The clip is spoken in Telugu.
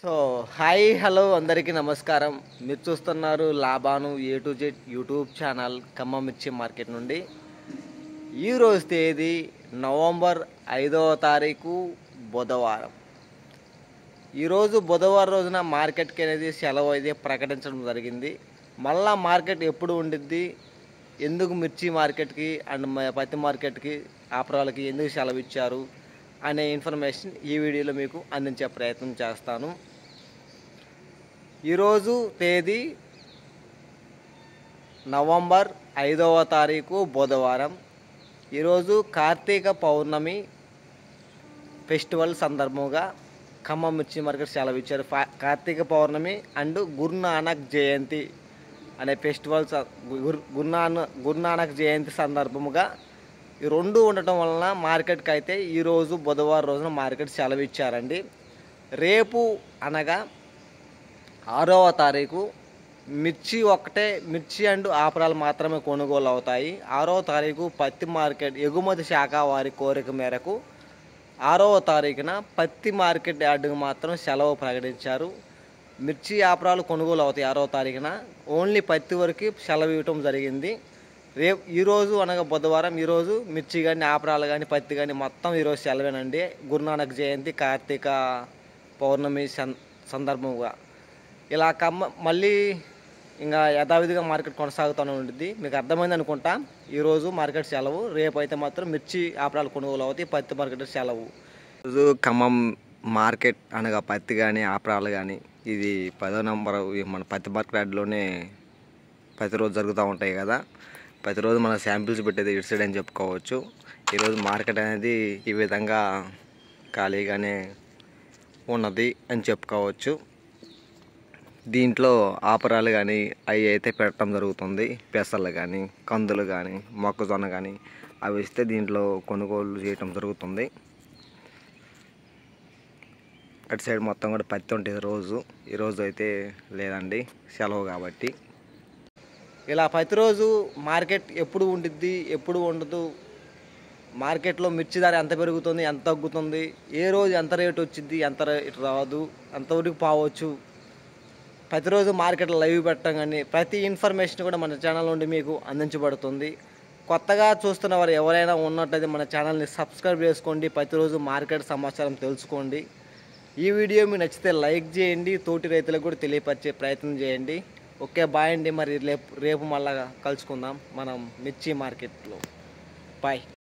సో హాయ్ హలో అందరికీ నమస్కారం. మీరు చూస్తున్నారు లాభాను A to Z YouTube channel Khammam మిర్చి మార్కెట్ నుండి. ఈరోజు తేదీ నవంబర్ 5వ తారీఖు బుధవారం. ఈరోజు బుధవారం రోజున మార్కెట్కి అనేది సెలవు అయితే ప్రకటించడం జరిగింది. మళ్ళా మార్కెట్ ఎప్పుడు ఉండిద్ది, ఎందుకు మిర్చి మార్కెట్కి అండ్ పత్తి మార్కెట్కి ఆపరాలకి ఎందుకు సెలవు ఇచ్చారు అనే ఇన్ఫర్మేషన్ ఈ వీడియోలో మీకు అందించే ప్రయత్నం చేస్తాను. ఈరోజు తేదీ నవంబర్ 5వ తారీఖు బుధవారం. ఈరోజు కార్తీక పౌర్ణమి ఫెస్టివల్ సందర్భంగా ఖమ్మం మిర్చి మార్కెట్ సెలవు ఇచ్చారు. కార్తీక పౌర్ణమి అండ్ గురునానక్ జయంతి అనే ఫెస్టివల్ గురునానక్ జయంతి సందర్భముగా ఈ రెండు ఉండటం వలన మార్కెట్కి అయితే ఈరోజు బుధవారం రోజున మార్కెట్ సెలవు ఇచ్చారండి. రేపు అనగా 6వ తారీఖు మిర్చి అండ్ ఆపరాలు మాత్రమే కొనుగోలు అవుతాయి. 6వ తారీఖు పత్తి మార్కెట్ ఎగుమతి శాఖ వారి కోరిక మేరకు 6వ తారీఖున పత్తి మార్కెట్ యార్డుకు మాత్రం సెలవు ప్రకటించారు. మిర్చి ఆపరాలు కొనుగోలు అవుతాయి 6వ తారీఖున. ఓన్లీ పత్తి వరకు సెలవు ఇవ్వటం జరిగింది. ఈరోజు అనగా బుధవారం, ఈరోజు మిర్చి కానీ ఆపరాలు కానీ పత్తి కానీ మొత్తం ఈరోజు సెలవేనండి. గురునానక్ జయంతి కార్తీక పౌర్ణమి సందర్భంగా ఇలా మళ్ళీ ఇంకా యథావిధిగా మార్కెట్ కొనసాగుతూనే ఉంటుంది. మీకు అర్థమైంది అనుకుంటా. ఈరోజు మార్కెట్ సెలవు, రేపు అయితే మాత్రం మిర్చి ఆపరాలు కొనుగోలు అవుతాయి, పత్తి మార్కెట్ సెలవు. ఈరోజు ఖమ్మం మార్కెట్ అనగా పత్తి కానీ ఆపరాలు కానీ ఇది 10వ నంబర్ మన పత్తి మార్కెట్లోనే ప్రతిరోజు జరుగుతూ ఉంటాయి కదా. ప్రతిరోజు మన శాంపిల్స్ పెట్టేది ఇటు సైడ్ అని చెప్పుకోవచ్చు. ఈరోజు మార్కెట్ అనేది ఈ విధంగా ఖాళీగానే ఉన్నది అని చెప్పుకోవచ్చు. దీంట్లో ఆపరాలు కానీ అవి అయితే పెట్టడం జరుగుతుంది. పెసలు కానీ కందులు కానీ మొక్కజొన్న కానీ అవి ఇస్తే దీంట్లో కొనుగోలు చేయటం జరుగుతుంది. అటు సైడ్ మొత్తం కూడా పత్తి ఉంటుంది. ఈరోజు అయితే లేదండి, సెలవు కాబట్టి. ఇలా ప్రతిరోజు మార్కెట్ ఎప్పుడు ఉండిద్ది ఎప్పుడు ఉండదు, మార్కెట్లో మిర్చి ధర ఎంత పెరుగుతుంది ఎంత తగ్గుతుంది, ఏ రోజు ఎంత రేటు వచ్చింది ఎంత రేటు రాదు, అంతవరకు పోవచ్చు. ప్రతిరోజు మార్కెట్లో లైవ్ పెట్టడం కానీ ప్రతి ఇన్ఫర్మేషన్ కూడా మన ఛానల్ నుండి మీకు అందించబడుతుంది. కొత్తగా చూస్తున్న వారు ఎవరైనా ఉన్నట్టయితే మన ఛానల్ని సబ్స్క్రైబ్ చేసుకోండి. ప్రతిరోజు మార్కెట్ సమాచారం తెలుసుకోండి. ఈ వీడియో మీకు నచ్చితే లైక్ చేయండి, తోటి రైతులకు కూడా తెలియపరిచే ప్రయత్నం చేయండి. ఓకే, బాయ్ అండి. మరి రేపు మళ్ళా కలుసుకుందాం మనం మిర్చి మార్కెట్లో. బాయ్.